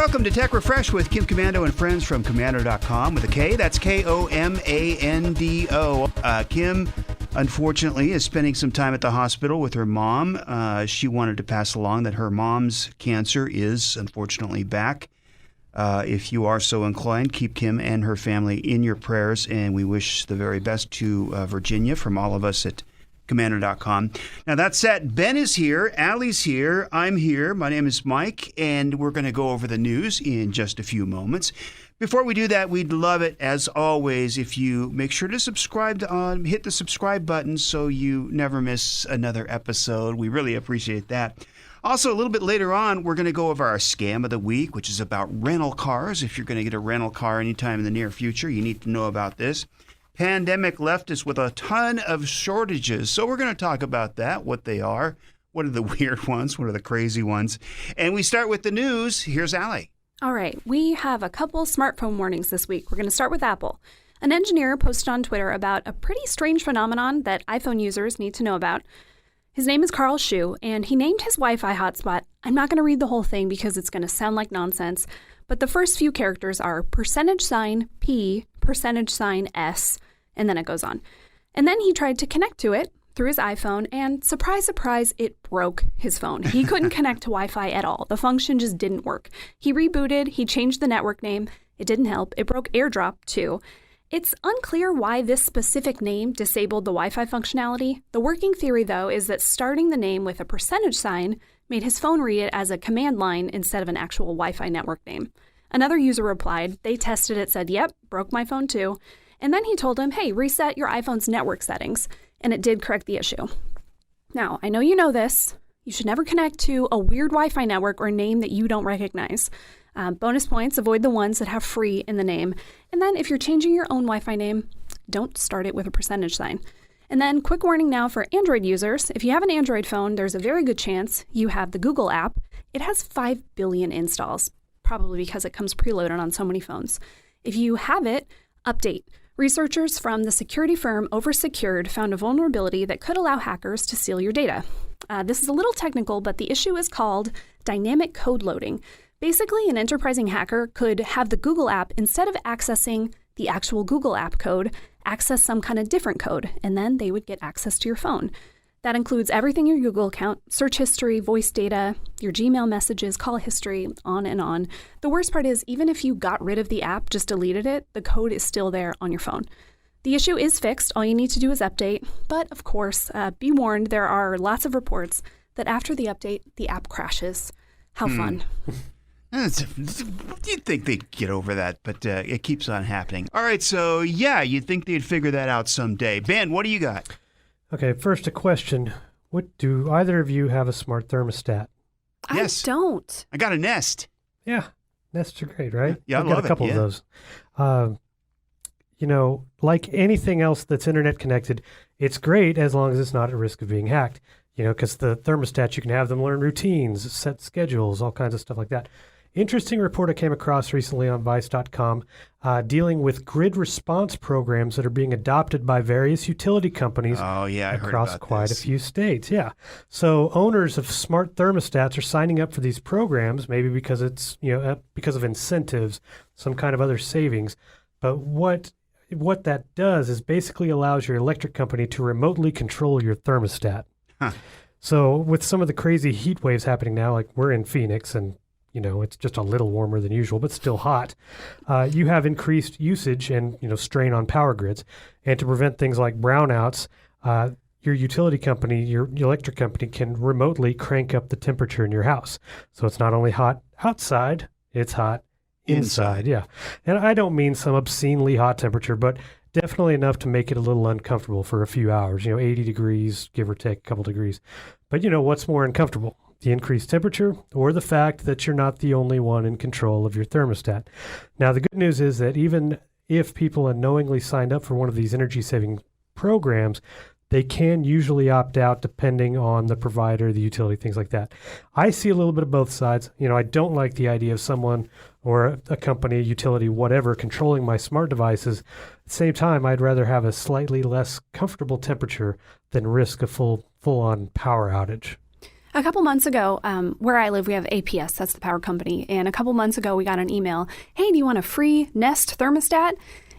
Welcome to Tech Refresh with Kim Komando and friends from Komando.com with a K. That's Komando. Kim, unfortunately, is spending some time at the hospital with her mom. She wanted to pass along that her mom's cancer is unfortunately back. If you are so inclined, keep Kim and her family in your prayers, and we wish the very best to Virginia from all of us at Komando.com. Now, that said, Ben is here, Allie's here, I'm here. My name is Mike, and we're going to go over the news in just a few moments. Before we do that, we'd love it, as always, if you make sure to subscribe, hit the subscribe button so you never miss another episode. We really appreciate that. Also, a little bit later on, we're going to go over our scam of the week, which is about rental cars. If you're going to get a rental car anytime in the near future, you need to know about this. Pandemic left us with a ton of shortages, so we're going to talk about that, what they are, what are the weird ones, what are the crazy ones. And we start with the news. Here's Allie. All right, we have a couple smartphone warnings this week. We're going to start with Apple. An engineer posted on Twitter about a pretty strange phenomenon that iPhone users need to know about. His name is Carl Shu, and he named his Wi-Fi hotspot. I'm not going to read the whole thing because it's going to sound like nonsense, but the first few characters are $P, $S, and then it goes on. And then he tried to connect to it through his iPhone, and surprise, surprise, it broke his phone. He couldn't connect to Wi-Fi at all. The function just didn't work. He rebooted, he changed the network name. It didn't help. It broke AirDrop, too. It's unclear why this specific name disabled the Wi-Fi functionality. The working theory, though, is that starting the name with a % made his phone read it as a command line instead of an actual Wi-Fi network name. Another user replied, they tested it, said, yep, broke my phone too. And then he told him, hey, reset your iPhone's network settings. And it did correct the issue. Now, I know you know this. You should never connect to a weird Wi-Fi network or name that you don't recognize. Bonus points, avoid the ones that have free in the name. And then if you're changing your own Wi-Fi name, don't start it with a %. And then quick warning now for Android users. If you have an Android phone, there's a very good chance you have the Google app. It has 5 billion installs, probably because it comes preloaded on so many phones. If you have it, update. Researchers from the security firm Oversecured found a vulnerability that could allow hackers to steal your data. This is a little technical, but the issue is called dynamic code loading. Basically, an enterprising hacker could have the Google app, instead of accessing the actual Google app code, access some kind of different code, and then they would get access to your phone. That includes everything in your Google account, search history, voice data, your Gmail messages, call history, on and on. The worst part is, even if you got rid of the app, just deleted it, the code is still there on your phone. The issue is fixed. All you need to do is update. But of course, be warned, there are lots of reports that after the update, the app crashes. How fun. You'd think they'd get over that, but it keeps on happening. All right, so yeah, you'd think they'd figure that out someday. Ben, what do you got? Okay, first a question. What do either of you have a smart thermostat? Yes. I don't. I got a Nest. Yeah, Nests are great, right? Yeah, I I've love got a couple it, of those. Like anything else that's internet connected, it's great as long as it's not at risk of being hacked. Because the thermostat, you can have them learn routines, set schedules, all kinds of stuff like that. Interesting report I came across recently on Vice.com dealing with grid response programs that are being adopted by various utility companies across quite a few states. Yeah. So owners of smart thermostats are signing up for these programs, maybe because it's, because of incentives, some kind of other savings. But what that does is basically allows your electric company to remotely control your thermostat. Huh. So with some of the crazy heat waves happening now, like we're in Phoenix and it's just a little warmer than usual, but still hot. You have increased usage and, strain on power grids. And to prevent things like brownouts, your utility company, your electric company can remotely crank up the temperature in your house. So it's not only hot outside, it's hot inside. Yeah. And I don't mean some obscenely hot temperature, but definitely enough to make it a little uncomfortable for a few hours, 80 degrees, give or take a couple degrees. But what's more uncomfortable? The increased temperature, or the fact that you're not the only one in control of your thermostat. Now, the good news is that even if people unknowingly signed up for one of these energy-saving programs, they can usually opt out depending on the provider, the utility, things like that. I see a little bit of both sides. I don't like the idea of someone or a company, utility, whatever, controlling my smart devices. At the same time, I'd rather have a slightly less comfortable temperature than risk a full-on power outage. A couple months ago, where I live, we have APS, that's the power company. And a couple months ago, we got an email, hey, do you want a free Nest thermostat?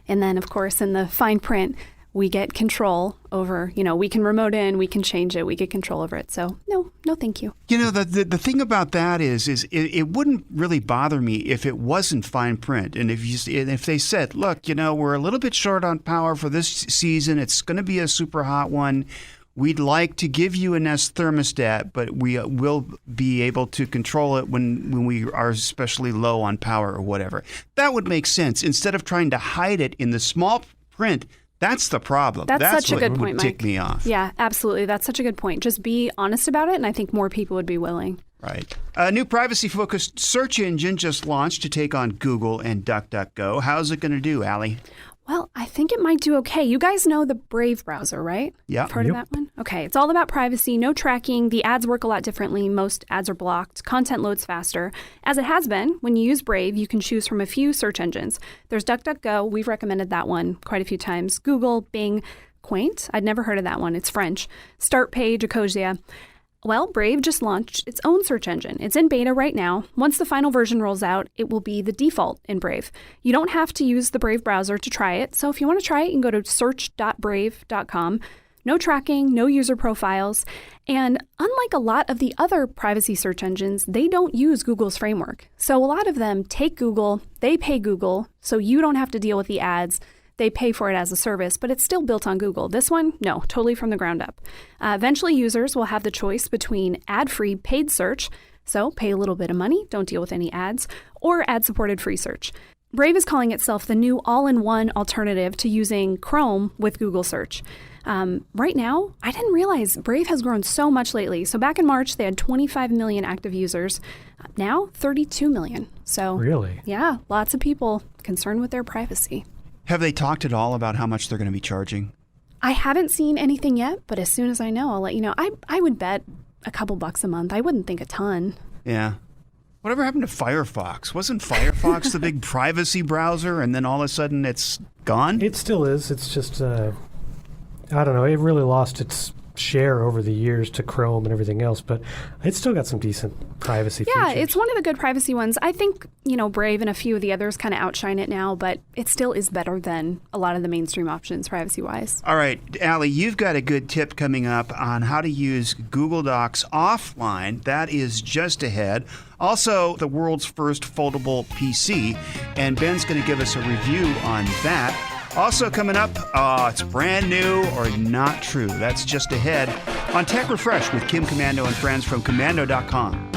And then, of course, in the fine print, we get control over, we can remote in, we can change it, we get control over it. So no, thank you. The thing about that is it wouldn't really bother me if it wasn't fine print. And if they said, look, we're a little bit short on power for this season. It's going to be a super hot one. We'd like to give you a Nest thermostat, but we will be able to control it when we are especially low on power or whatever. That would make sense. Instead of trying to hide it in the small print, that's the problem. That's such a good point, Mike. Tick me off. Yeah, absolutely. That's such a good point. Just be honest about it, and I think more people would be willing. Right. A new privacy-focused search engine just launched to take on Google and DuckDuckGo. How's it going to do, Allie? Well, I think it might do okay. You guys know the Brave browser, right? Yeah. Heard of that one? Okay. It's all about privacy, no tracking. The ads work a lot differently. Most ads are blocked. Content loads faster. As it has been, when you use Brave, you can choose from a few search engines. There's DuckDuckGo. We've recommended that one quite a few times. Google, Bing, Quaint. I'd never heard of that one. It's French. Startpage, Ecosia. Well, Brave just launched its own search engine. It's in beta right now. Once the final version rolls out, it will be the default in Brave. You don't have to use the Brave browser to try it. So if you want to try it, you can go to search.brave.com. No tracking, no user profiles. And unlike a lot of the other privacy search engines, they don't use Google's framework. So a lot of them take Google, they pay Google, so you don't have to deal with the ads. They pay for it as a service, but it's still built on Google. This one, no, totally from the ground up. Eventually, users will have the choice between ad-free paid search, so pay a little bit of money, don't deal with any ads, or ad-supported free search. Brave is calling itself the new all-in-one alternative to using Chrome with Google search. Right now, I didn't realize Brave has grown so much lately. So back in March, they had 25 million active users. Now, 32 million. So really? Yeah, lots of people concerned with their privacy. Have they talked at all about how much they're going to be charging? I haven't seen anything yet, but as soon as I know, I'll let you know. I would bet a couple bucks a month. I wouldn't think a ton. Yeah. Whatever happened to Firefox? Wasn't Firefox the big privacy browser, and then all of a sudden it's gone? It still is. It's just, I don't know. It really lost its share over the years to Chrome and everything else, but it's still got some decent privacy features. Yeah, it's one of the good privacy ones. I think, Brave and a few of the others kind of outshine it now, but it still is better than a lot of the mainstream options privacy-wise. All right, Allie, you've got a good tip coming up on how to use Google Docs offline. That is just ahead. Also, the world's first foldable PC, and Ben's going to give us a review on that. Also coming up, it's brand new or not true. That's just ahead on Tech Refresh with Kim Komando and friends from Komando.com.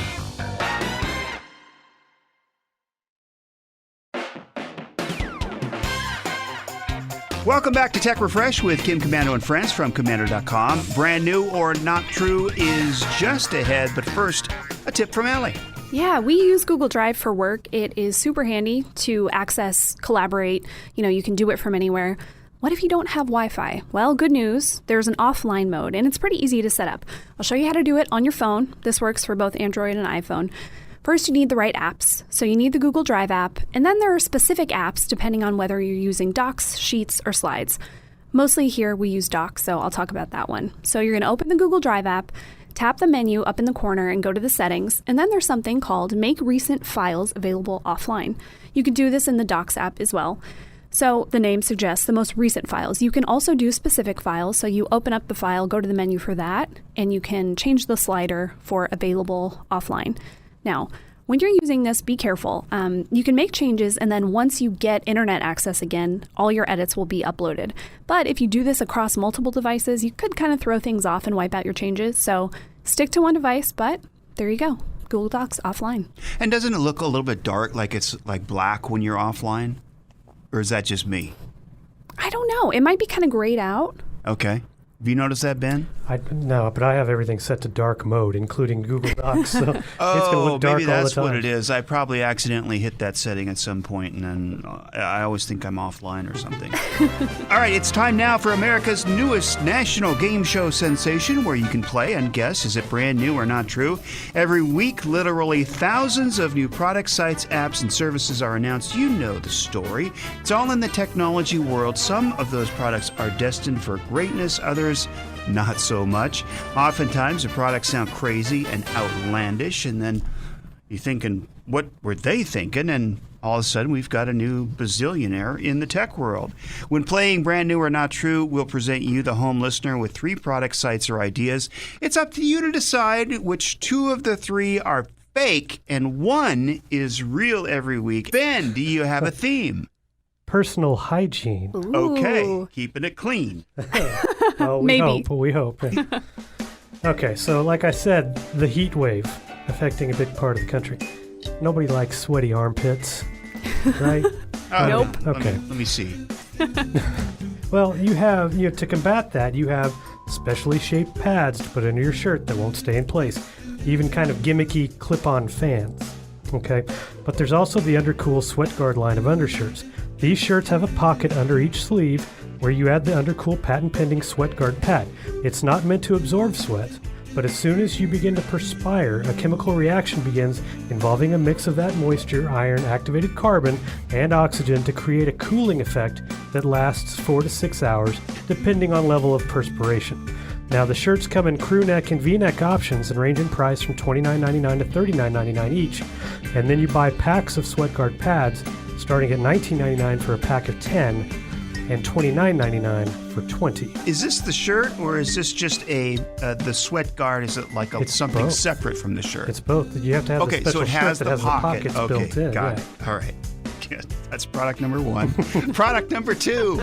Welcome back to Tech Refresh with Kim Komando and friends from Komando.com. Brand new or not true is just ahead, but first, a tip from Allie. Yeah, we use Google Drive for work. It is super handy to access, collaborate. You can do it from anywhere. What if you don't have Wi-Fi? Well, good news. There's an offline mode, and it's pretty easy to set up. I'll show you how to do it on your phone. This works for both Android and iPhone. First, you need the right apps. So you need the Google Drive app, and then there are specific apps depending on whether you're using Docs, Sheets, or Slides. Mostly here we use Docs, so I'll talk about that one. So you're going to open the Google Drive app, tap the menu up in the corner and go to the settings, and then there's something called Make Recent Files Available Offline. You can do this in the Docs app as well. So the name suggests the most recent files. You can also do specific files, so you open up the file, go to the menu for that, and you can change the slider for Available Offline. Now, when you're using this, be careful. You can make changes, and then once you get internet access again, all your edits will be uploaded. But if you do this across multiple devices, you could kind of throw things off and wipe out your changes. So stick to one device, but there you go. Google Docs offline. And doesn't it look a little bit dark, like it's like black when you're offline? Or is that just me? I don't know. It might be kind of grayed out. Okay. Have you noticed that, Ben? No, but I have everything set to dark mode, including Google Docs. So it's going to look dark maybe all the that's time. what it is. I probably accidentally hit that setting at some point, and then I always think I'm offline or something. All right, it's time now for America's newest national game show sensation, where you can play and guess, is it brand new or not true? Every week, literally thousands of new products, sites, apps, and services are announced. You know the story. It's all in the technology world. Some of those products are destined for greatness. Others not so much. Oftentimes, the products sound crazy and outlandish, and then you're thinking, what were they thinking? And all of a sudden, we've got a new bazillionaire in the tech world. When playing Brand New or Not True, we'll present you, the home listener, with 3 product sites or ideas. It's up to you to decide which 2 of the 3 are fake and 1 is real every week. Ben, do you have a theme? Personal hygiene. Ooh. Okay, keeping it clean. Well, Maybe. We hope. Okay, so like I said, the heat wave affecting a big part of the country. Nobody likes sweaty armpits, right? Nope. Okay. Let me see. Well, you have to combat that, you have specially shaped pads to put under your shirt that won't stay in place. Even kind of gimmicky clip-on fans. Okay, but there's also the Undercool SweatGuard line of undershirts. These shirts have a pocket under each sleeve where you add the Undercool patent-pending SweatGuard pad. It's not meant to absorb sweat, but as soon as you begin to perspire, a chemical reaction begins involving a mix of that moisture, iron, activated carbon, and oxygen to create a cooling effect that lasts 4 to 6 hours, depending on level of perspiration. Now, the shirts come in crew neck and V-neck options and range in price from $29.99 to $39.99 each. And then you buy packs of SweatGuard pads starting at $19.99 for a pack of 10 and $29.99 for 20. Is this the shirt, or is this just the SweatGuard? Is it like It's something both. separate from the shirt? It's both. You have to have the Okay, special so it has shirt that the has pocket. the pockets built in. Got yeah. it. All right. That's product number 1. Product number 2.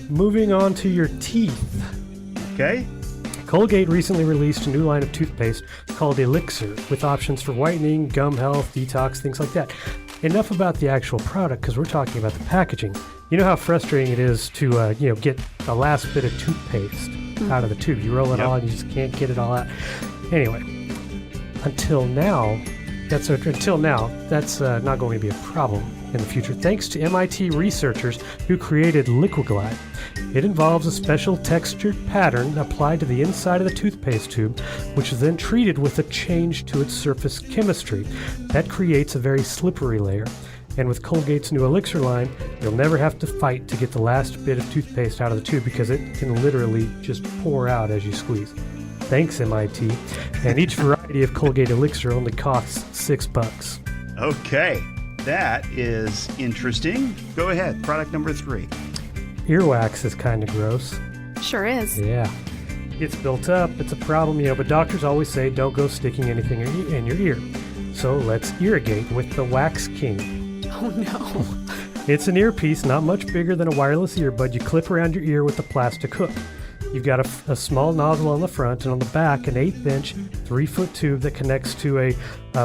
Moving on to your teeth. Okay. Colgate recently released a new line of toothpaste called Elixir with options for whitening, gum health, detox, things like that. Enough about the actual product because we're talking about the packaging. You know how frustrating it is to get the last bit of toothpaste out of the tube. You roll it all and you just can't get it all out. Anyway, until now, that's not going to be a problem in the future, thanks to MIT researchers who created LiquiGlide. It involves a special textured pattern applied to the inside of the toothpaste tube, which is then treated with a change to its surface chemistry. That creates a very slippery layer. And with Colgate's new Elixir line, you'll never have to fight to get the last bit of toothpaste out of the tube because it can literally just pour out as you squeeze. Thanks, MIT. And each variety of Colgate Elixir only costs $6. Okay. That is interesting. Go ahead. Product number 3. Earwax is kind of gross. Sure is. Yeah. It's built up. It's a problem, but doctors always say don't go sticking anything in your ear. So let's irrigate with the Wax King. Oh, no. It's an earpiece not much bigger than a wireless earbud you clip around your ear with a plastic hook. You've got a small nozzle on the front, and on the back, an 1/8-inch, 3-foot tube that connects to a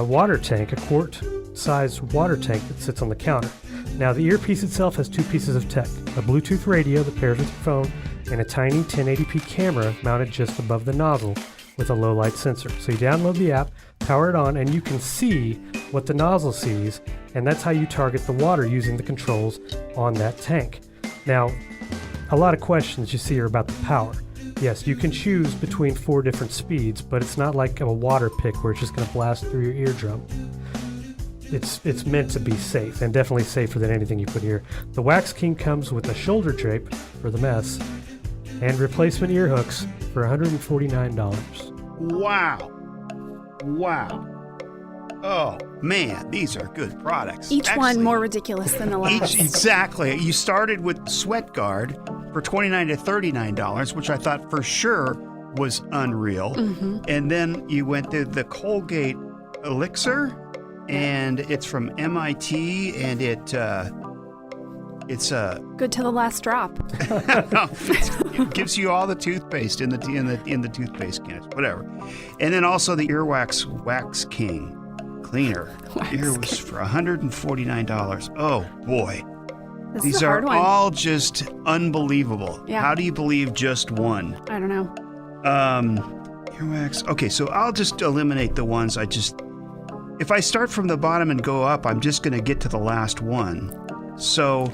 water tank, a quart-sized water tank that sits on the counter. Now, the earpiece itself has 2 pieces of tech, a Bluetooth radio that pairs with your phone, and a tiny 1080p camera mounted just above the nozzle with a low-light sensor. So you download the app, power it on, and you can see what the nozzle sees, and that's how you target the water using the controls on that tank. Now, a lot of questions you see are about the power. Yes, you can choose between 4 different speeds, but it's not like a water pick where it's just going to blast through your eardrum. It's meant to be safe, and definitely safer than anything you put here. The Wax King comes with a shoulder drape for the mess, and replacement ear hooks for $149. Wow. Oh, man, these are good products. Each one more ridiculous than the last. Exactly. You started with SweatGuard for $29 to $39, which I thought for sure was unreal. Mm-hmm. And then you went to the Colgate Elixir, and it's from MIT, and it's Good to the last drop. it gives you all the toothpaste in the toothpaste cans, whatever. And then also the Earwax Wax King cleaner. Here was for $149. Oh boy. This is a hard one. All just unbelievable. Yeah. How do you believe just one? I don't know. Earwax. Okay, so I'll just eliminate the ones if I start from the bottom and go up, I'm just going to get to the last one. So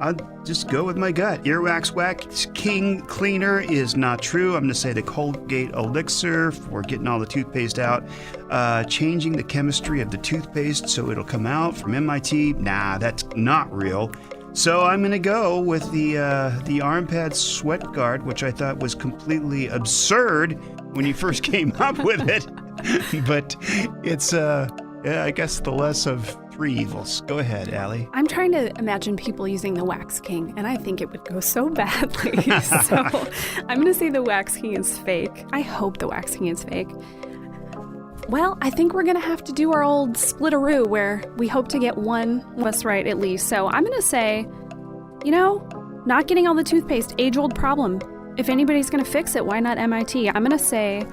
I'll just go with my gut. Earwax Wax King cleaner is not true. I'm going to say the Colgate Elixir for getting all the toothpaste out. Changing the chemistry of the toothpaste so it'll come out from MIT. Nah, that's not real. So I'm going to go with the arm pad sweat guard, which I thought was completely absurd when you first came up with it. But it's, I guess, the less of three evils. Go ahead, Allie. I'm trying to imagine people using the Wax King, and I think it would go so badly. So I'm going to say the Wax King is fake. I hope the Wax King is fake. Well, I think we're going to have to do our old splitteroo where we hope to get one of us right at least. So I'm going to say, not getting all the toothpaste, age-old problem. If anybody's going to fix it, why not MIT? I'm going to say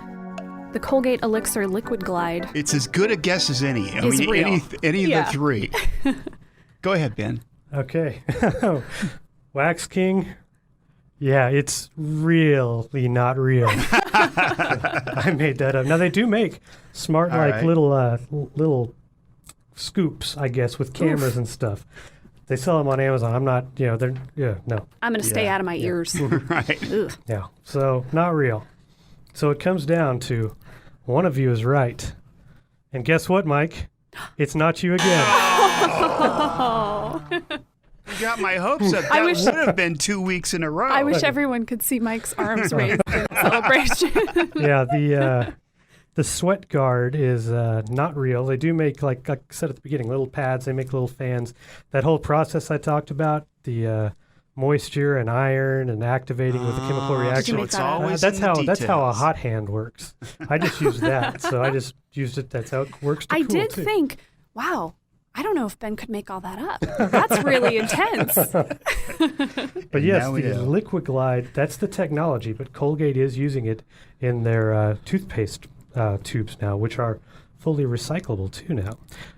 the Colgate Elixir Liquid Glide. It's as good a guess as any. Real. Any of the three. Go ahead, Ben. Okay. Wax King. Yeah, it's really not real. I made that up. Now they do make smart, little scoops, I guess, with cameras and stuff. They sell them on Amazon. I'm not, no. I'm going to stay out of my ears. Right. Ugh. Yeah, so not real. So it comes down to one of you is right. And guess what, Mike? It's not you again. Oh. You got my hopes up. That would have been 2 weeks in a row. I wish everyone could see Mike's arms raised in celebration. Yeah, the sweat guard is not real. They do make, like I said at the beginning, little pads. They make little fans. That whole process I talked about, the moisture and iron and activating with a chemical reaction. So it's always that's in the how a details. hot hand works. I just used that, so I just used it. That's how it works. I cool, did too. think, wow, I don't know if Ben could make all that up. That's really intense. But yes, Now we the know. Liquid Glide, that's the technology, but Colgate is using it in their toothpaste tubes now, which are fully recyclable too now.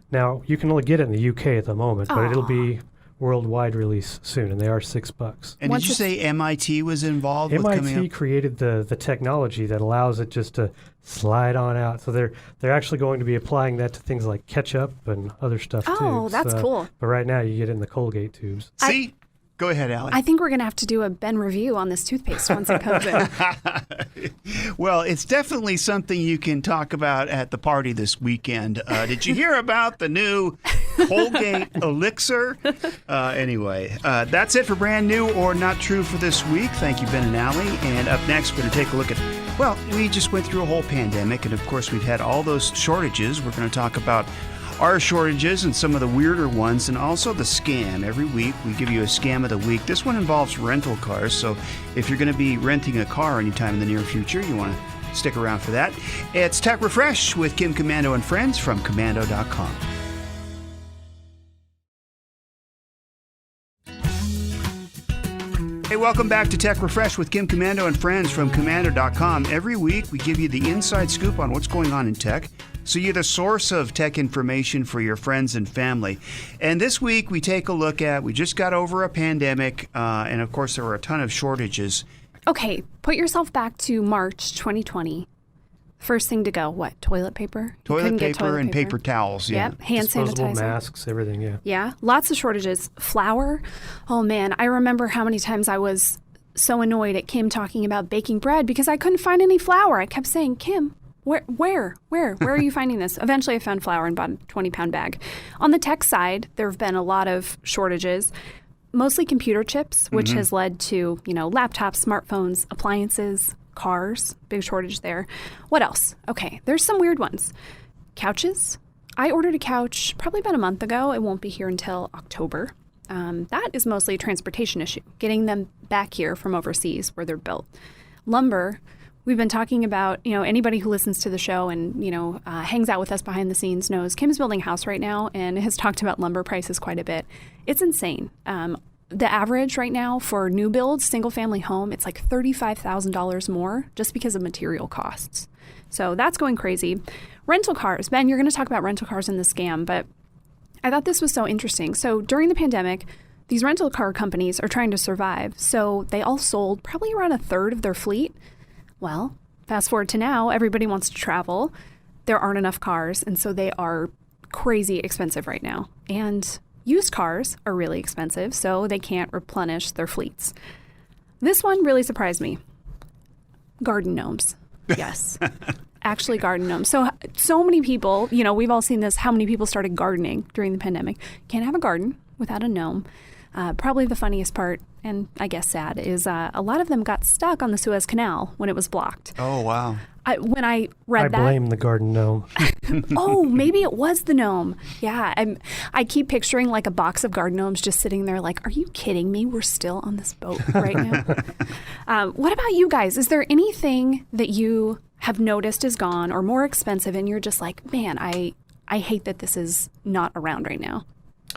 Now, you can only get it in the UK at the moment, but it'll be worldwide release soon, and they are $6. And Once did you say MIT was involved with coming MIT up? created the technology that allows it just to slide on out. So they're actually going to be applying that to things like ketchup and other stuff too. Oh, that's cool. But right now you get it in the Colgate tubes. See? Go ahead, Allie. I think we're going to have to do a Ben review on this toothpaste once it comes in. Well, it's definitely something you can talk about at the party this weekend. Did you hear about the new Colgate Elixir? Anyway, that's it for Brand New or Not True for this week. Thank you, Ben and Allie. And up next, we're going to take a look at, well, we just went through a whole pandemic, and of course, we've had all those shortages. We're going to talk about our shortages and some of the weirder ones, and also the scam. Every week we give you a scam of the week. This one involves rental cars, so if you're going to be renting a car anytime in the near future, you want to stick around for that. It's Tech Refresh with Kim Komando and friends from Komando.com. Hey, welcome back to Tech Refresh with Kim Komando and friends from Komando.com. Every week we give you the inside scoop on what's going on in tech, so you're the source of tech information for your friends and family. And this week we take a look at, we just got over a pandemic, and of course there were a ton of shortages. Okay, put yourself back to March 2020. First thing to go, what? Toilet paper? You Toilet couldn't get paper and paper towels. Yeah. Yep, hand Disposable sanitizer. masks, everything, yeah. Yeah, lots of shortages. Flour. Oh man, I remember how many times I was so annoyed at Kim talking about baking bread because I couldn't find any flour. I kept saying, Kim, where are you finding this? Eventually I found flour and bought a 20-pound bag. On the tech side, there have been a lot of shortages, mostly computer chips, which has led to, laptops, smartphones, appliances, cars, big shortage there. What else? Okay, there's some weird ones. Couches. I ordered a couch probably about a month ago. It won't be here until October. That is mostly a transportation issue, getting them back here from overseas where they're built. Lumber. We've been talking about, anybody who listens to the show and, hangs out with us behind the scenes knows Kim's building a house right now and has talked about lumber prices quite a bit. It's insane. The average right now for new builds, single-family home, it's like $35,000 more just because of material costs. So that's going crazy. Rental cars. Ben, you're going to talk about rental cars in the scam, but I thought this was so interesting. So during the pandemic, these rental car companies are trying to survive. So they all sold probably around a third of their fleet. Well, fast forward to now, everybody wants to travel. There aren't enough cars, and so they are crazy expensive right now. And used cars are really expensive, so they can't replenish their fleets. This one really surprised me. Garden gnomes. Yes. Actually garden gnomes. So many people, we've all seen this, how many people started gardening during the pandemic. Can't have a garden without a gnome. Probably the funniest part, and I guess sad, is a lot of them got stuck on the Suez Canal when it was blocked. Oh, wow. When I read I blame the garden gnome. Oh, maybe it was the gnome. Yeah, I keep picturing like a box of garden gnomes just sitting there like, are you kidding me? We're still on this boat right now. What about you guys? Is there anything that you have noticed is gone or more expensive and you're just like, man, I hate that this is not around right now?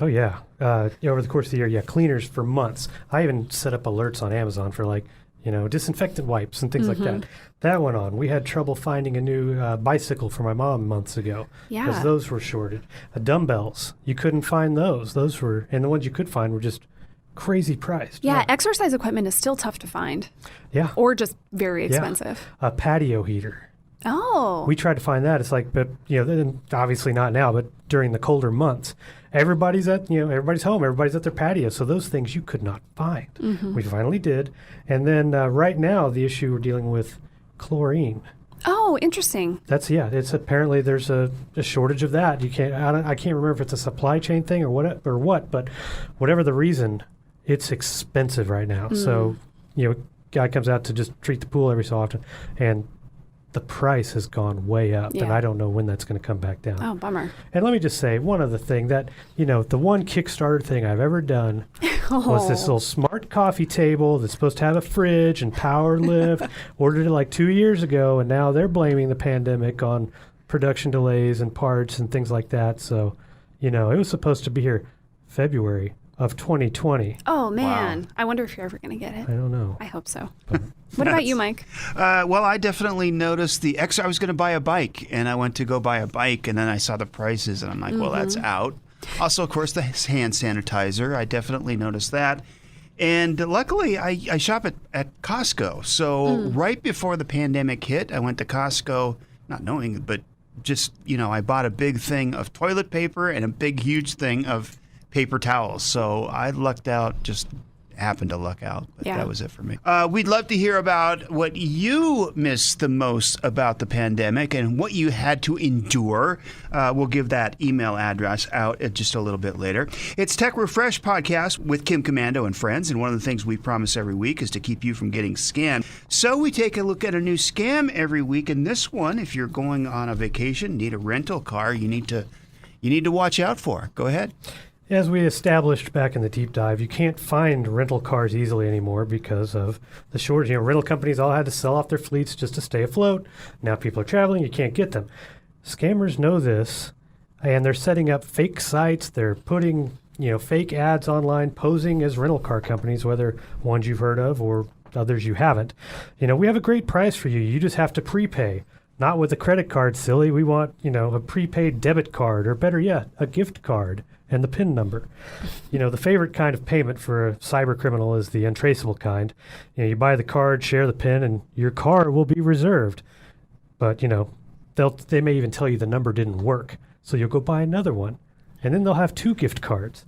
Oh, yeah. Over the course of the year, cleaners for months. I even set up alerts on Amazon for disinfectant wipes and things like that. That went on. We had trouble finding a new bicycle for my mom months ago because those were shorted. Dumbbells, you couldn't find those. And the ones you could find were just crazy priced. Yeah, exercise equipment is still tough to find. Yeah. Or just very expensive. A patio heater. Oh. We tried to find that. It's like, but, obviously not now, but during the colder months, everybody's home, everybody's at their patio. So those things you could not find. We finally did. And then right now, the issue we're dealing with chlorine. Oh, interesting. It's apparently there's a shortage of that. I can't remember if it's a supply chain thing or what, but whatever the reason, it's expensive right now. So, guy comes out to just treat the pool every so often, and the price has gone way up, and I don't know when that's going to come back down. Oh, bummer. And let me just say one other thing that, the one Kickstarter thing I've ever done was this little smart coffee table that's supposed to have a fridge and power lift. Ordered it like 2 years ago, and now they're blaming the pandemic on production delays and parts and things like that. So, it was supposed to be here February of 2020. Oh, man. Wow. I wonder if you're ever going to get it. I don't know. I hope so. What about you, Mike? Well, I definitely noticed I was going to buy a bike, and I went to go buy a bike, and then I saw the prices, and I'm like, well, that's out. Also, of course, the hand sanitizer. I definitely noticed that. And luckily, I shop at Costco. So right before the pandemic hit, I went to Costco, not knowing, but just, I bought a big thing of toilet paper and a big, huge thing of paper towels. So I lucked out, just happened to luck out. But that was it for me. We'd love to hear about what you missed the most about the pandemic and what you had to endure. We'll give that email address out just a little bit later. It's Tech Refresh Podcast with Kim Komando and friends. And one of the things we promise every week is to keep you from getting scammed. So we take a look at a new scam every week. And this one, if you're going on a vacation, need a rental car, you need to watch out for. Go ahead. As we established back in the deep dive, you can't find rental cars easily anymore because of the shortage. Rental companies all had to sell off their fleets just to stay afloat. Now people are traveling, you can't get them. Scammers know this, and they're setting up fake sites. They're putting, fake ads online, posing as rental car companies, whether ones you've heard of or others you haven't. We have a great price for you. You just have to prepay. Not with a credit card, silly. We want, a prepaid debit card, or better yet, a gift card and the PIN number. The favorite kind of payment for a cyber criminal is the untraceable kind. You buy the card, share the PIN, and your car will be reserved. But, they may even tell you the number didn't work. So you'll go buy another one, and then they'll have 2 gift cards.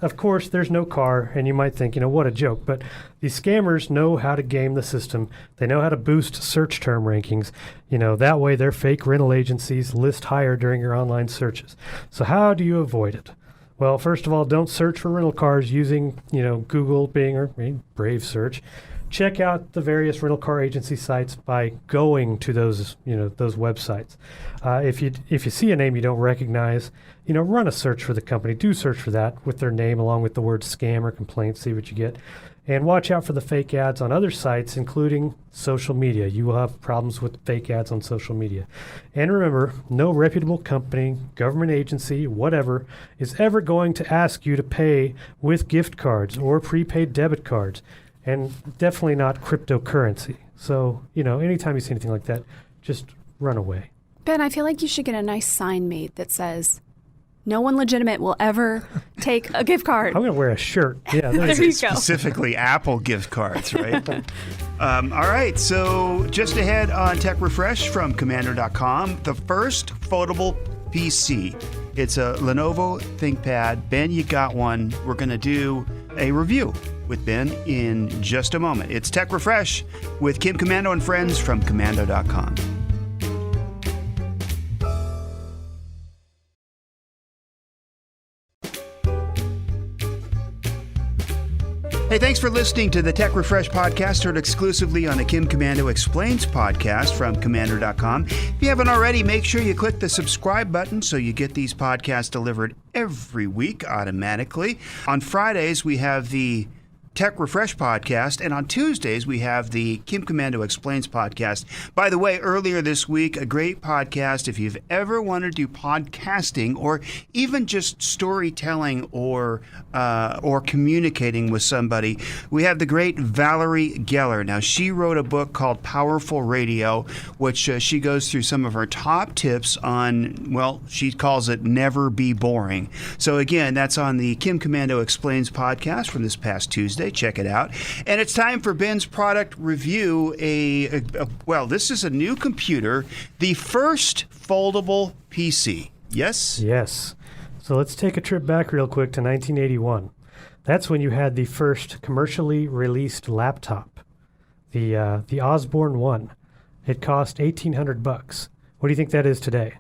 Of course, there's no car, and you might think, what a joke. But these scammers know how to game the system. They know how to boost search term rankings. That way their fake rental agencies list higher during your online searches. So how do you avoid it? Well, first of all, don't search for rental cars using, Google, Bing, or Brave search. Check out the various rental car agency sites by going to those websites. If you see a name you don't recognize, run a search for the company. Do search for that with their name along with the word scam or complaint. See what you get. And watch out for the fake ads on other sites, including social media. You will have problems with fake ads on social media. And remember, no reputable company, government agency, whatever, is ever going to ask you to pay with gift cards or prepaid debit cards. And definitely not cryptocurrency. So, anytime you see anything like that, just run away. Ben, I feel like you should get a nice sign made that says, no one legitimate will ever take a gift card. I'm going to wear a shirt. Yeah, there you go. Specifically Apple gift cards, right? All right, so just ahead on Tech Refresh from Komando.com, the first foldable PC. It's a Lenovo Thinkpad. Ben, you got one. We're going to do a review with Ben in just a moment. It's Tech Refresh with Kim Komando and friends from Komando.com. Hey, thanks for listening to the Tech Refresh podcast, heard exclusively on the Kim Komando Explains podcast from Komando.com. If you haven't already, make sure you click the subscribe button so you get these podcasts delivered every week automatically. On Fridays, we have the Tech Refresh podcast, and on Tuesdays we have the Kim Komando Explains podcast. By the way, earlier this week, a great podcast if you've ever wanted to do podcasting or even just storytelling or communicating with somebody. We have the great Valerie Geller. Now, she wrote a book called Powerful Radio, which she goes through some of her top tips on, well, she calls it never be boring. So again, that's on the Kim Komando Explains podcast from this past Tuesday. Check it out. And it's time for Ben's product review. Well, this is a new computer, the first foldable PC. Yes? Yes. So let's take a trip back real quick to 1981. That's when you had the first commercially released laptop, the Osborne 1. It cost $1,800. What do you think that is today?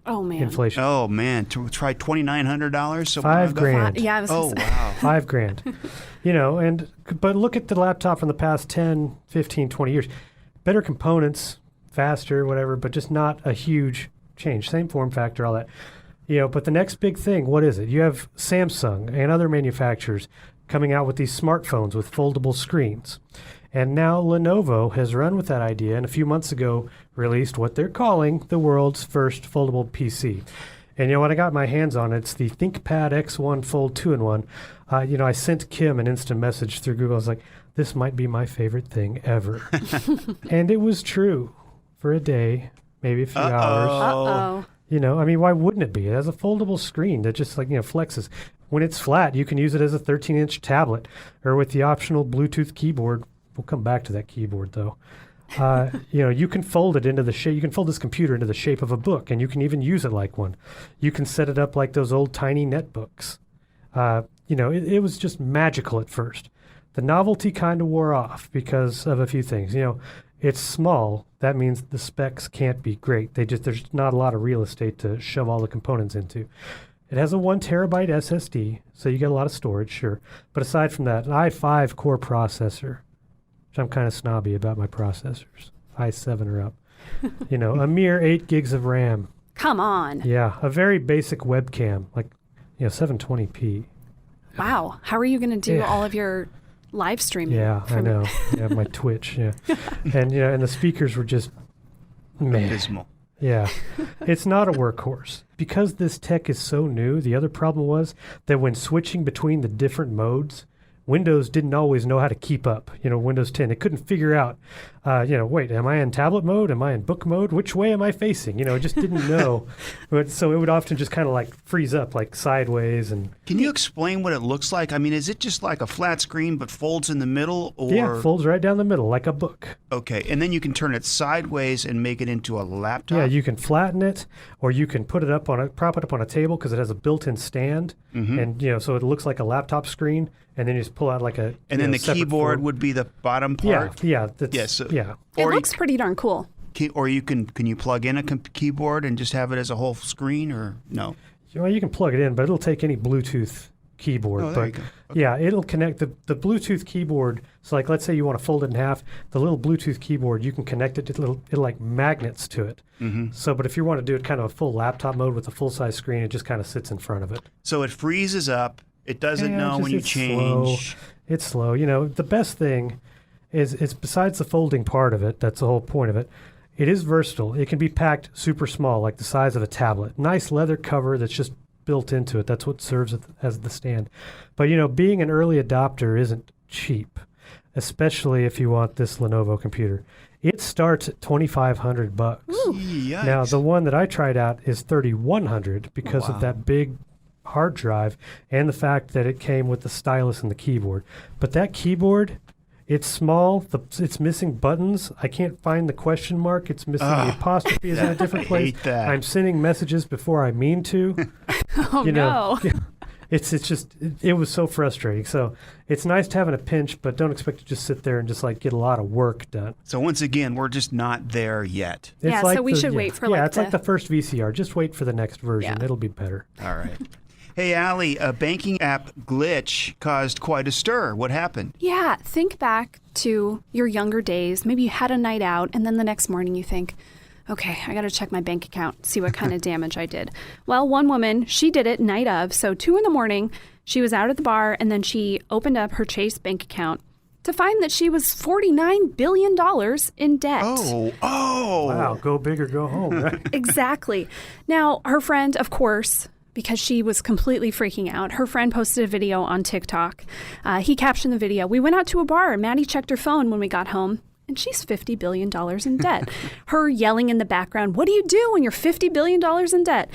Oh, man. Inflation. Oh, man. To try $2,900? $5,000. Yeah, I was Oh, wow. $5,000. But look at the laptop from the past 10, 15, 20 years. Better components, faster, whatever, but just not a huge change. Same form factor, all that. But the next big thing, what is it? You have Samsung and other manufacturers coming out with these smartphones with foldable screens. And now Lenovo has run with that idea and a few months ago released what they're calling the world's first foldable PC. And when I got my hands on it, it's the ThinkPad X1 Fold 2-in-1. I sent Kim an instant message through Google. I was like, this might be my favorite thing ever. And it was true for a day, maybe a few hours. Uh-oh. Why wouldn't it be? It has a foldable screen that just flexes. When it's flat, you can use it as a 13-inch tablet or with the optional Bluetooth keyboard. We'll come back to that keyboard, though. You can fold it into the shape. You can fold this computer into the shape of a book, and you can even use it like one. You can set it up like those old tiny netbooks. It was just magical at first. The novelty kind of wore off because of a few things. It's small. That means the specs can't be great. There's not a lot of real estate to shove all the components into. It has a 1 terabyte SSD, so you get a lot of storage, sure. But aside from that, an i5 core processor, which I'm kind of snobby about my processors, i7 or up. A mere 8 gigs of RAM. Come on. Yeah, a very basic webcam, 720p. Wow. How are you going to do all of your live streaming? Yeah, I know. Yeah, my Twitch, yeah. And the speakers were just Abysmal. Yeah. It's not a workhorse. Because this tech is so new, the other problem was that when switching between the different modes, Windows didn't always know how to keep up. Windows 10, it couldn't figure out, wait, am I in tablet mode? Am I in book mode? Which way am I facing? It just didn't know. So it would often just kind of freeze up, sideways. And Can you explain what it looks like? Is it just like a flat screen but folds in the middle? Or... Yeah, folds right down the middle like a book. Okay, and then you can turn it sideways and make it into a laptop? Yeah, you can flatten it, or you can prop it up on a table because it has a built-in stand, and so it looks like a laptop screen. And then you just pull out and then the keyboard would be the bottom part? Yeah. It looks pretty darn cool. Or can you plug in a keyboard and just have it as a whole screen, or no? You can plug it in, but it'll take any Bluetooth keyboard. Oh, there you go. Okay. Yeah, it'll connect the Bluetooth keyboard. So let's say you want to fold it in half, the little Bluetooth keyboard, you can connect it to it'll magnets to it. Mm-hmm. So, but if you want to do it kind of a full laptop mode with a full-size screen, it just kind of sits in front of it. So it freezes up. It doesn't know when you change. It's slow. The best thing is besides the folding part of it, that's the whole point of it, it is versatile. It can be packed super small, like the size of a tablet. Nice leather cover that's just built into it. That's what serves as the stand. But, being an early adopter isn't cheap, especially if you want this Lenovo computer. It starts at $2,500. Yikes. Now, the one that I tried out is $3,100 because of that big hard drive and the fact that it came with the stylus and the keyboard. But that keyboard, it's small. It's missing buttons. I can't find the question mark. It's missing the apostrophe is in a different place. Hate that. I'm sending messages before I mean to. No. It's just it was so frustrating. So it's nice to have in a pinch, but don't expect to just sit there and just get a lot of work done. So once again, we're just not there yet. So we should wait for it's like the first VCR. Just wait for the next version. Yeah. It'll be better. All right. Hey, Allie, a banking app glitch caused quite a stir. What happened? Yeah, think back to your younger days. Maybe you had a night out, and then the next morning you think, okay, I got to check my bank account, see what kind of damage I did. Well, one woman, she did it night of. So 2 a.m, she was out at the bar, and then she opened up her Chase bank account to find that she was $49 billion in debt. Oh. Wow, go big or go home, right? Exactly. Now, her friend, of course, because she was completely freaking out, her friend posted a video on TikTok. He captioned the video. We went out to a bar, and Maddie checked her phone when we got home, and she's $50 billion in debt. Her yelling in the background, what do you do when you're $50 billion in debt?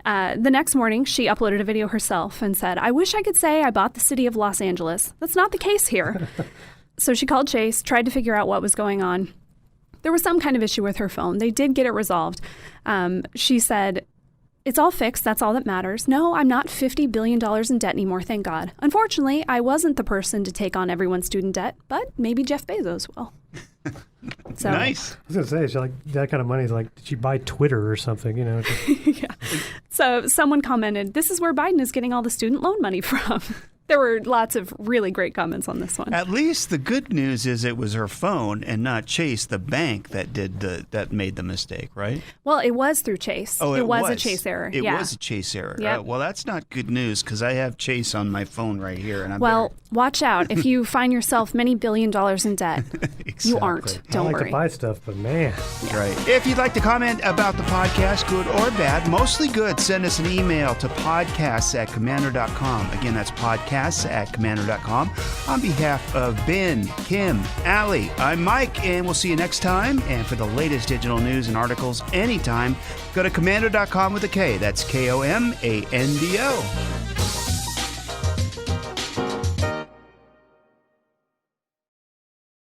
The next morning, she uploaded a video herself and said, I wish I could say I bought the city of Los Angeles. That's not the case here. So she called Chase, tried to figure out what was going on. There was some kind of issue with her phone. They did get it resolved. She said, it's all fixed. That's all that matters. No, I'm not $50 billion in debt anymore, thank God. Unfortunately, I wasn't the person to take on everyone's student debt, but maybe Jeff Bezos will. So, Nice. I was going to say, it's like that kind of money is like, did she buy Twitter or something? You know, yeah. So someone commented, this is where Biden is getting all the student loan money from. There were lots of really great comments on this one. At least the good news is it was her phone and not Chase, the bank, that made the mistake, right? Well, it was through Chase. Oh, it was a Chase error. It was a Chase error. Yep. Well, that's not good news because I have Chase on my phone right here, and watch out if you find yourself many $billion in debt. Exactly. You aren't. Don't I like worry. to buy stuff, but man. Yeah. Right. If you'd like to comment about the podcast, good or bad, mostly good, send us an email to podcasts@komando.com. Again, that's podcasts@komando.com. On behalf of Ben, Kim, Allie, I'm Mike, and we'll see you next time. And for the latest digital news and articles anytime, go to komando.com with a K. That's Komando.